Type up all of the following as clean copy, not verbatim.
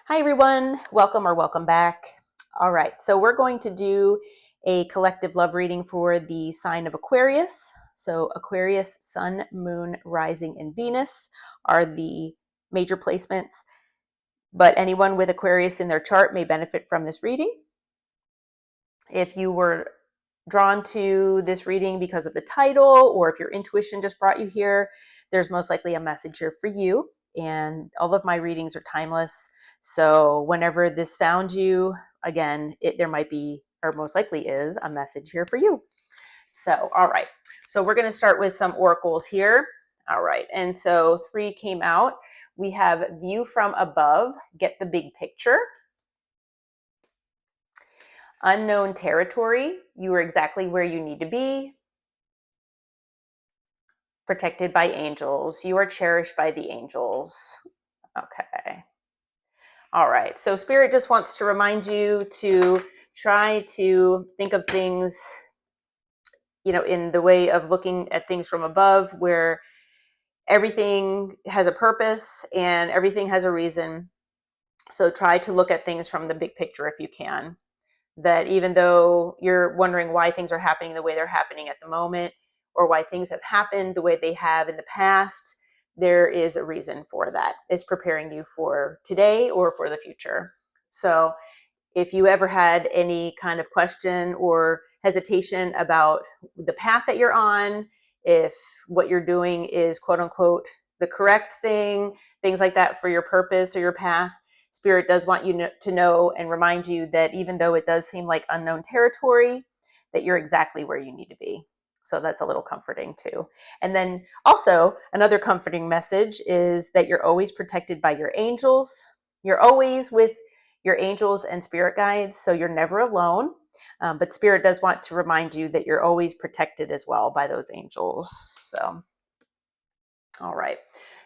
Hi everyone, welcome or welcome back. All right, so we're going to do a collective love reading for the sign of Aquarius. So Aquarius, Sun, Moon, Rising, and Venus are the major placements, but anyone with Aquarius in their chart may benefit from this reading. If you were drawn to this reading because of the title, or if your intuition just brought you here, there's most likely a message here for you. And all of my readings are timeless. So whenever this found you, again, there might be, or most likely is, a message here for you. So, all right. So we're going to start with some oracles here. All right. And so 3 came out. We have view from above, get the big picture. Unknown territory, you are exactly where you need to be. Protected by angels, you are cherished by the angels. Okay. All right. So Spirit just wants to remind you to try to think of things, in the way of looking at things from above, where everything has a purpose and everything has a reason. So try to look at things from the big picture if you can. That even though you're wondering why things are happening the way they're happening at the moment, or why things have happened the way they have in the past, there is a reason for that. It's preparing you for today or for the future. So if you ever had any kind of question or hesitation about the path that you're on, if what you're doing is quote unquote the correct thing, things like that for your purpose or your path, Spirit does want you to know and remind you that even though it does seem like unknown territory, that you're exactly where you need to be. So that's a little comforting too. And then also another comforting message is that you're always protected by your angels. You're always with your angels and spirit guides, so you're never alone. But Spirit does want to remind you that you're always protected as well by those angels. So, all right.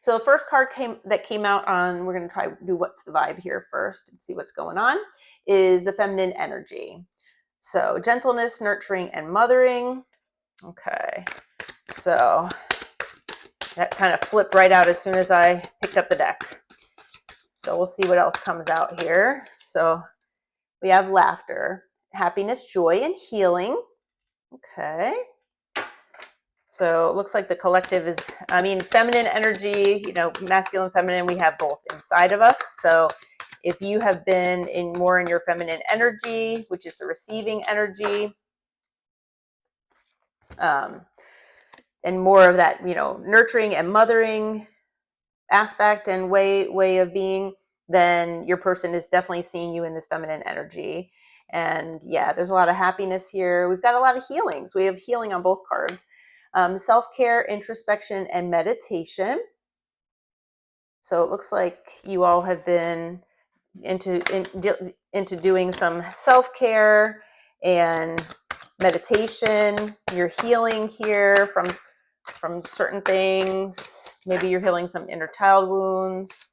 So the first card that came out on, we're going to try do what's the vibe here first and see what's going on, is the feminine energy. So gentleness, nurturing, and mothering. Okay. So that kind of flipped right out as soon as I picked up the deck. So we'll see what else comes out here. So we have laughter, happiness, joy, and healing. Okay. So it looks like the collective is, feminine energy, masculine, feminine, we have both inside of us. So if you have been more in your feminine energy, which is the receiving energy, and more of that, nurturing and mothering aspect and way of being, then your person is definitely seeing you in this feminine energy. And yeah, there's a lot of happiness here. We've got a lot of healings. We have healing on both cards. Self-care, introspection, and meditation. So it looks like you all have been into doing some self-care and meditation. You're healing here from certain things. Maybe you're healing some inner child wounds.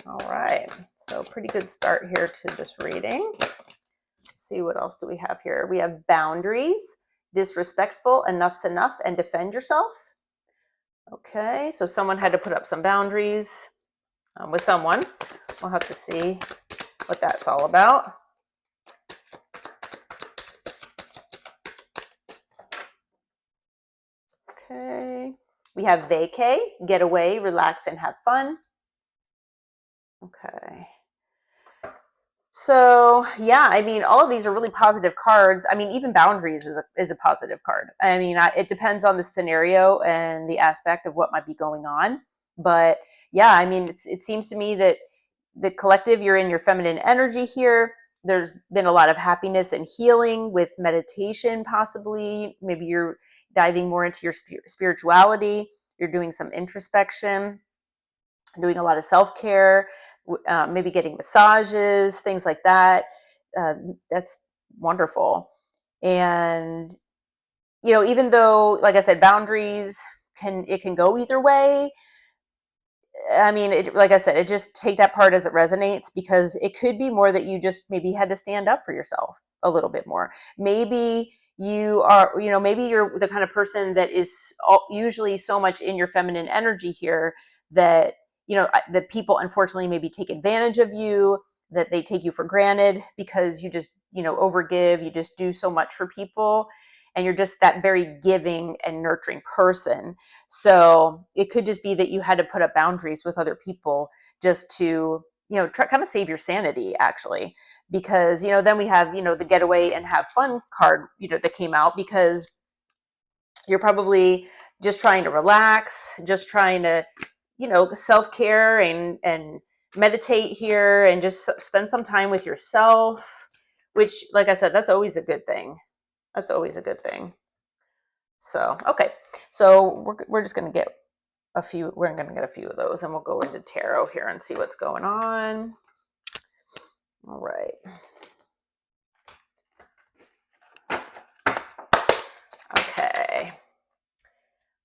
All right, so pretty good start here to this reading. Let's see, what else do we have here? We have boundaries, disrespectful, enough's enough, and defend yourself. Okay, so someone had to put up some boundaries with someone. We'll have to see what that's all about. Okay, we have vacay, get away, relax, and have fun. Okay. So yeah, all of these are really positive cards. Even boundaries is a positive card. It depends on the scenario and the aspect of what might be going on. But yeah, it seems to me that the collective, you're in your feminine energy here. There's been a lot of happiness and healing with meditation, possibly. Maybe you're diving more into your spirituality. You're doing some introspection, doing a lot of self-care, maybe getting massages, things like that. That's wonderful. And, even though, like I said, boundaries can go either way. Like I said, it just take that part as it resonates, because it could be more that you just maybe had to stand up for yourself a little bit more. Maybe you are, maybe you're the kind of person that is usually so much in your feminine energy here that that people unfortunately maybe take advantage of you, that they take you for granted because you just, overgive, you just do so much for people, and you're just that very giving and nurturing person. So it could just be that you had to put up boundaries with other people just to, kind of save your sanity, actually. Because, then we have, the getaway and have fun card, that came out, because you're probably just trying to relax, just trying to, self-care and meditate here and just spend some time with yourself, which, like I said, that's always a good thing. That's always a good thing. So, okay. So we're just going to get a few, we're going to get a few of those, and we'll go into tarot here and see what's going on. All right. Okay.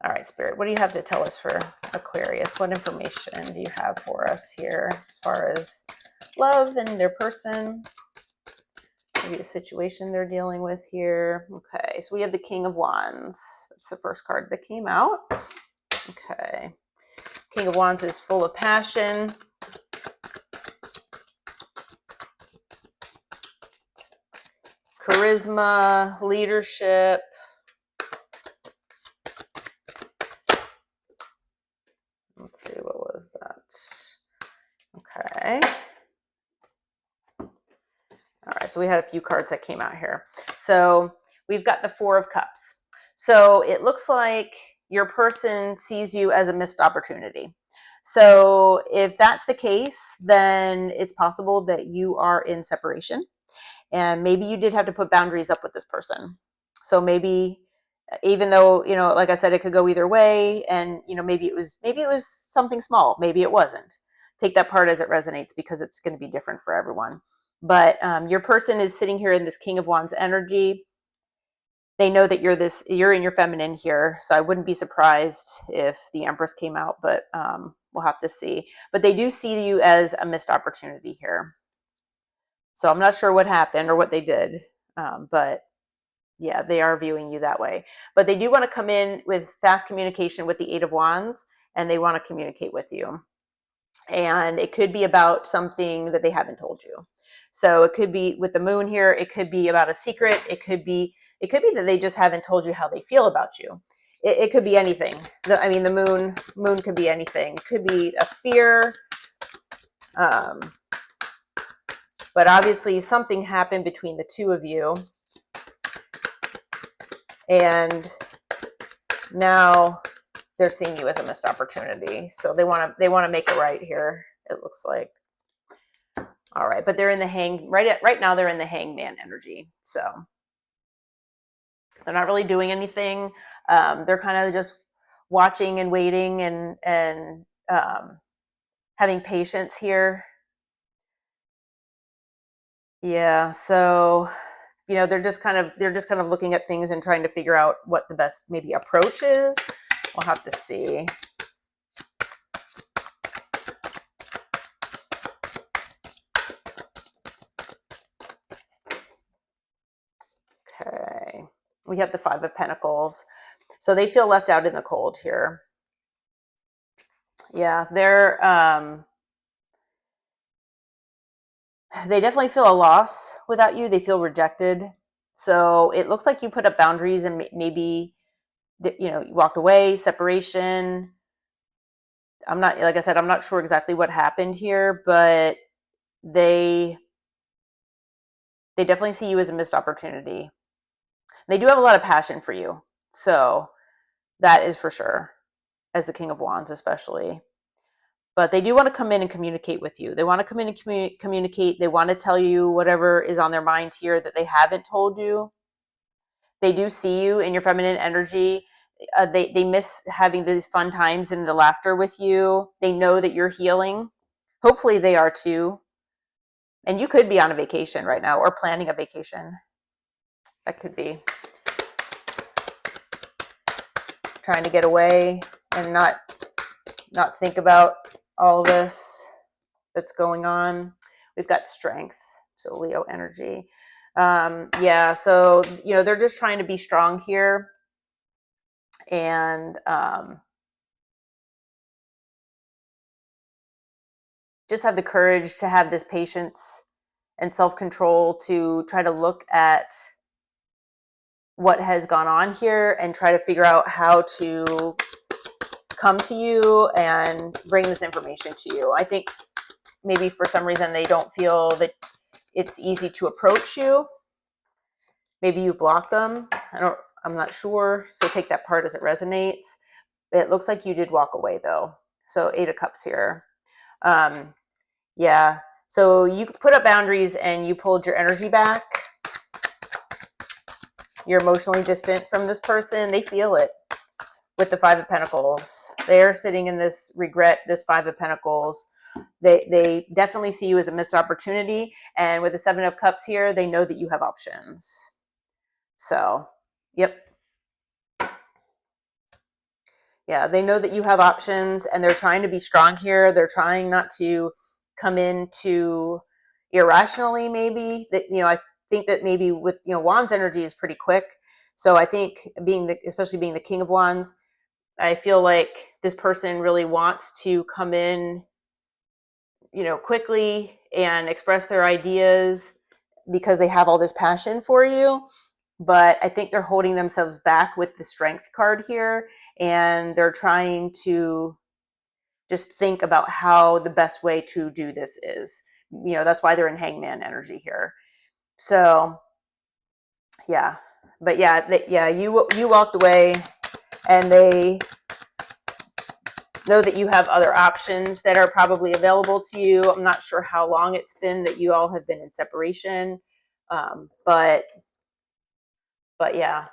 All right, Spirit, what do you have to tell us for Aquarius? What information do you have for us here as far as love and their person? Maybe a situation they're dealing with here. Okay, so we have the King of Wands. That's the first card that came out. Okay. King of Wands is full of passion. Charisma, leadership. Let's see, what was that? Okay. All right, so we had a few cards that came out here. So we've got the Four of Cups. So it looks like your person sees you as a missed opportunity. So if that's the case, then it's possible that you are in separation, and maybe you did have to put boundaries up with this person. So maybe, even though, like I said, it could go either way, and maybe it was something small, maybe it wasn't. Take that part as it resonates, because it's going to be different for everyone. But your person is sitting here in this King of Wands energy. They know that you're in your feminine here, so I wouldn't be surprised if the Empress came out, but we'll have to see. But they do see you as a missed opportunity here. So I'm not sure what happened or what they did, but yeah, they are viewing you that way. But they do want to come in with fast communication with the Eight of Wands, and they want to communicate with you. And it could be about something that they haven't told you. So it could be with the Moon here, it could be about a secret. It could be that they just haven't told you how they feel about you. It could be anything. The moon could be anything. It could be a fear. But obviously something happened between the two of you. And now they're seeing you as a missed opportunity. So they want to make it right here, it looks like. All right, but they're in the right now they're in the Hangman energy. So they're not really doing anything. They're kind of just watching and waiting and having patience here. Yeah, so they're just kind of looking at things and trying to figure out what the best maybe approach is. We'll have to see. Okay, we have the Five of Pentacles. So they feel left out in the cold here. Yeah, they definitely feel a loss without you. They feel rejected. So it looks like you put up boundaries and maybe, you walked away, separation. Like I said, I'm not sure exactly what happened here, but they definitely see you as a missed opportunity. They do have a lot of passion for you. So that is for sure, as the King of Wands, especially. But they do want to come in and communicate with you. They want to come in and communicate. They want to tell you whatever is on their mind here that they haven't told you. They do see you in your feminine energy. They miss having these fun times and the laughter with you. They know that you're healing. Hopefully they are too. And you could be on a vacation right now or planning a vacation. That could be. Trying to get away and not think about all this that's going on. We've got Strength, so Leo energy. Yeah, so they're just trying to be strong here, and just have the courage to have this patience and self-control to try to look at what has gone on here and try to figure out how to come to you and bring this information to you. I think maybe for some reason they don't feel that it's easy to approach you. Maybe you block them. I'm not sure. So take that part as it resonates. It looks like you did walk away though. So 8 of Cups here. Yeah. So you put up boundaries and you pulled your energy back. You're emotionally distant from this person. They feel it with the 5 of Pentacles. They're sitting in this regret, this 5 of Pentacles. They definitely see you as a missed opportunity. And with the 7 of Cups here, they know that you have options. So, yep. Yeah, they know that you have options and they're trying to be strong here. They're trying not to come in too irrationally, maybe. That, I think that maybe with, Wands energy is pretty quick. So I think especially being the King of Wands, I feel like this person really wants to come in, quickly and express their ideas because they have all this passion for you. But I think they're holding themselves back with the Strength card here, and they're trying to just think about how the best way to do this is. That's why they're in Hangman energy here. So, yeah. But yeah, you walked away, and they know that you have other options that are probably available to you. I'm not sure how long it's been that you all have been in separation, but yeah.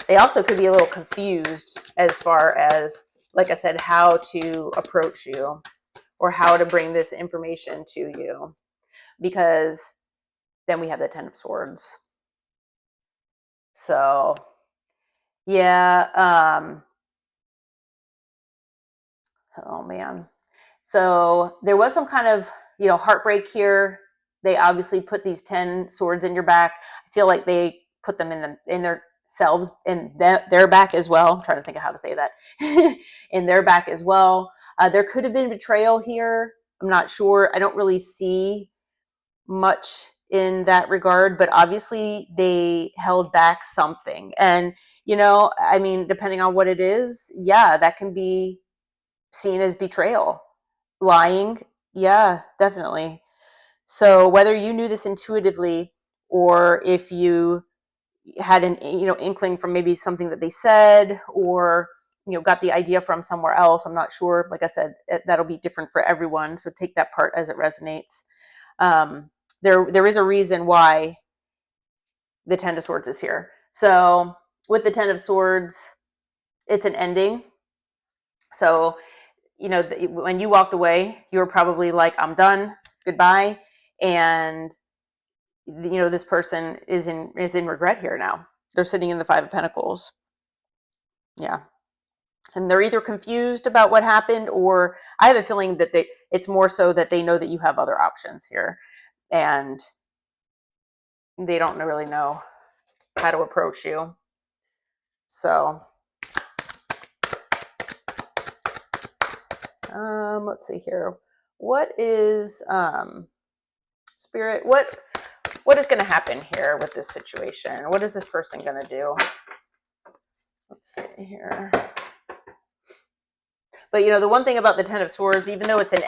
They also could be a little confused as far as, like I said, how to approach you or how to bring this information to you, because then we have the 10 of Swords. So, yeah. Oh man. So there was some kind of, heartbreak here. They obviously put these 10 swords in your back. I feel like they put them in their selves, in their back as well. I'm trying to think of how to say that. In their back as well. There could have been betrayal here. I'm not sure. I don't really see much in that regard, but obviously they held back something. And, depending on what it is, yeah, that can be seen as betrayal. Lying, yeah, definitely. So whether you knew this intuitively or if you had an inkling from maybe something that they said, or got the idea from somewhere else, I'm not sure. Like I said, that'll be different for everyone, so take that part as it resonates. There is a reason why the 10 of Swords is here. So with the 10 of Swords, it's an ending. So when you walked away, you were probably like, I'm done, goodbye. And, this person is in regret here now. They're sitting in the 5 of Pentacles. Yeah. And they're either confused about what happened, or I have a feeling that it's more so that they know that you have other options here and they don't really know how to approach you. So, let's see here. What is, Spirit, what is going to happen here with this situation? What is this person going to do? Let's see here. But, the one thing about the 10 of Swords, even though it's an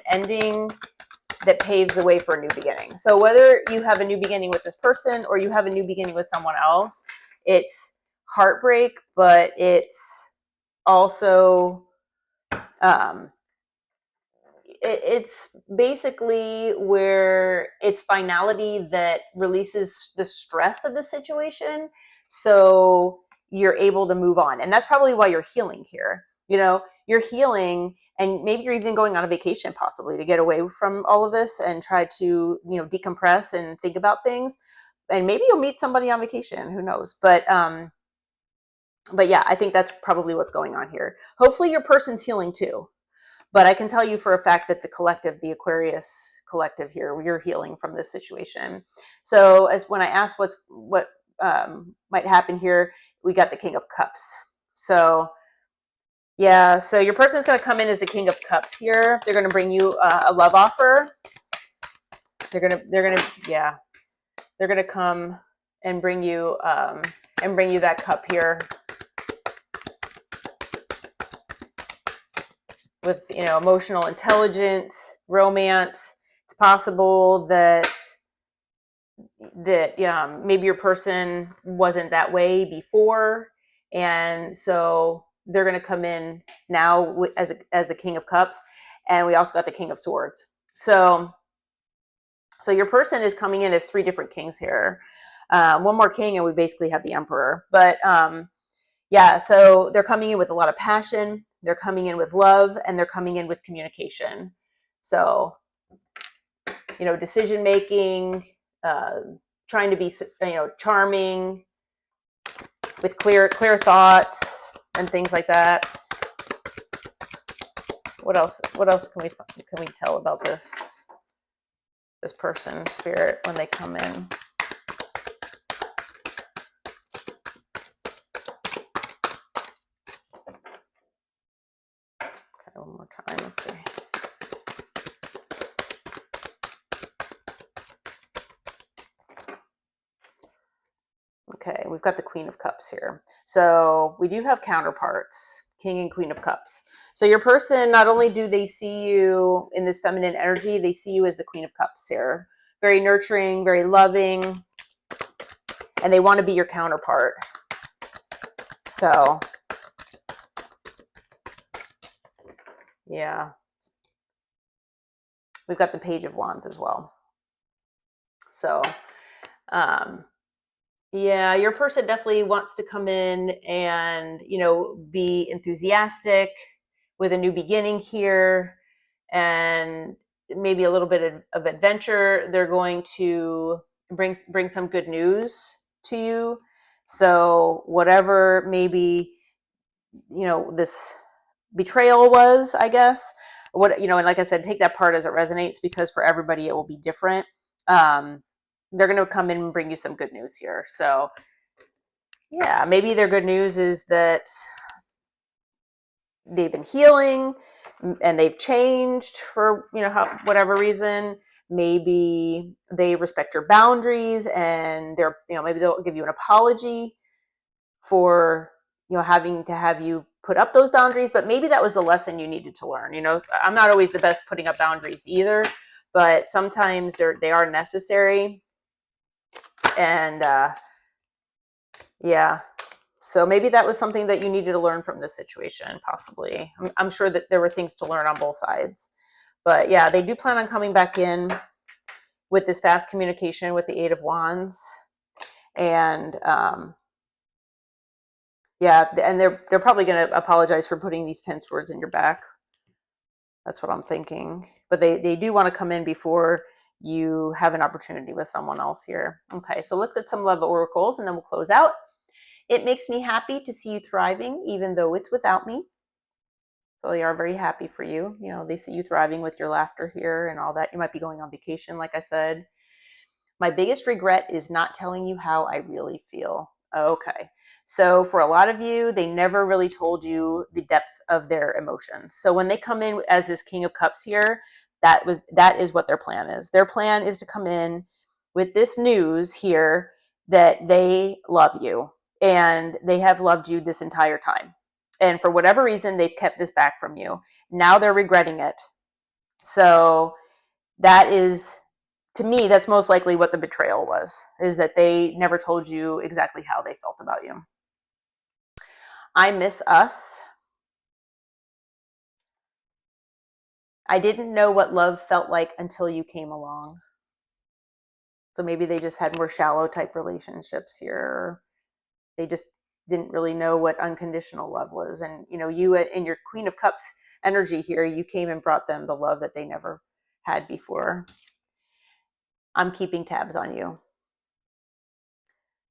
ending that paves the way for a new beginning. So whether you have a new beginning with this person or you have a new beginning with someone else, it's heartbreak, but it's also, it's basically where it's finality that releases the stress of the situation, so you're able to move on. And that's probably why you're healing here. You're healing, and maybe you're even going on a vacation possibly to get away from all of this and try to decompress and think about things. And maybe you'll meet somebody on vacation, who knows. But yeah, I think that's probably what's going on here. Hopefully your person's healing too. But I can tell you for a fact that the Aquarius collective here, you're healing from this situation. So as when I asked what might happen here, we got the King of Cups. So Yeah, so your person's going to come in as the King of Cups here. They're going to bring you a love offer. Yeah, they're going to come and bring you that cup here with, emotional intelligence, romance. It's possible that maybe your person wasn't that way before, and so they're going to come in now as the King of Cups, and we also got the King of Swords. So your person is coming in as three different kings here. One more king, and we basically have the Emperor. But yeah, so they're coming in with a lot of passion. They're coming in with love, and they're coming in with communication. So, decision making, trying to be, charming, with clear thoughts and things like that. What else can we tell about this person, spirit, when they come in? Okay, one more time. Let's see. Okay, we've got the Queen of Cups here. So we do have counterparts, King and Queen of Cups. So your person, not only do they see you in this feminine energy, they see you as the Queen of Cups here. Very nurturing, very loving, and they want to be your counterpart. So, yeah. We've got the Page of Wands as well. So, yeah, your person definitely wants to come in and, be enthusiastic with a new beginning here, and maybe a little bit of adventure. They're going to bring some good news to you. So whatever maybe, this betrayal was, I guess, and like I said, take that part as it resonates, because for everybody it will be different. They're going to come in and bring you some good news here. So yeah, maybe their good news is that they've been healing and they've changed for, whatever reason. Maybe they respect your boundaries, and they're, maybe they'll give you an apology for, having to have you put up those boundaries. But maybe that was the lesson you needed to learn. I'm not always the best putting up boundaries either, but sometimes they are necessary. And yeah, so maybe that was something that you needed to learn from this situation, possibly. I'm sure that there were things to learn on both sides. But yeah, they do plan on coming back in with this fast communication with the Eight of Wands. And yeah, and they're probably going to apologize for putting these 10 swords in your back. That's what I'm thinking. But they do want to come in before you have an opportunity with someone else here. Okay, so let's get some love oracles and then we'll close out. It makes me happy to see you thriving, even though it's without me. So they are very happy for you. They see you thriving with your laughter here and all that. You might be going on vacation, like I said. My biggest regret is not telling you how I really feel. Okay. So for a lot of you, they never really told you the depth of their emotions. So when they come in as this King of Cups here, that is what their plan is. Their plan is to come in with this news here that they love you, and they have loved you this entire time. And for whatever reason, they've kept this back from you. Now they're regretting it. So that is, to me, that's most likely what the betrayal was, is that they never told you exactly how they felt about you. I miss us. I didn't know what love felt like until you came along. So maybe they just had more shallow type relationships here. They just didn't really know what unconditional love was. And, you in your Queen of Cups energy here, you came and brought them the love that they never had before. I'm keeping tabs on you.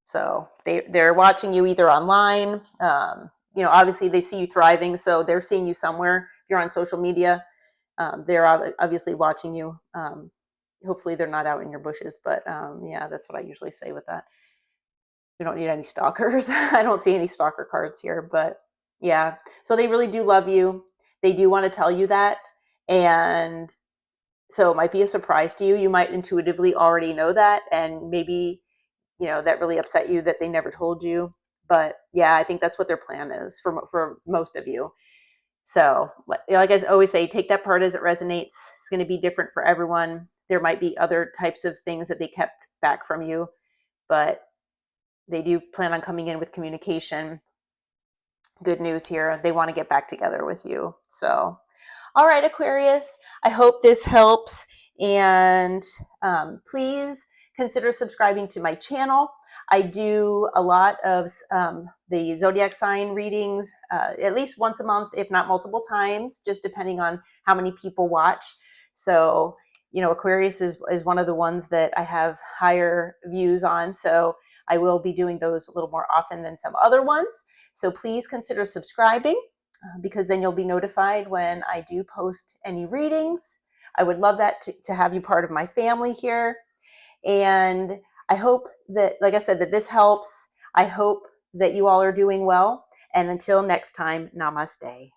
So they're watching you either online. Obviously they see you thriving, so they're seeing you somewhere. If you're on social media, they're obviously watching you. Hopefully they're not out in your bushes, but yeah, that's what I usually say with that. We don't need any stalkers. I don't see any stalker cards here, but Yeah. So they really do love you. They do want to tell you that. And so it might be a surprise to you. You might intuitively already know that. And maybe, that really upset you that they never told you. But yeah, I think that's what their plan is for most of you. So, like I always say, take that part as it resonates. It's going to be different for everyone. There might be other types of things that they kept back from you, but they do plan on coming in with communication. Good news here. They want to get back together with you. So, all right, Aquarius, I hope this helps. And please consider subscribing to my channel. I do a lot of the zodiac sign readings at least once a month, if not multiple times, just depending on how many people watch. So, Aquarius is one of the ones that I have higher views on. So I will be doing those a little more often than some other ones. So please consider subscribing because then you'll be notified when I do post any readings. I would love that to have you part of my family here. And I hope that, like I said, that this helps. I hope that you all are doing well. And until next time, namaste.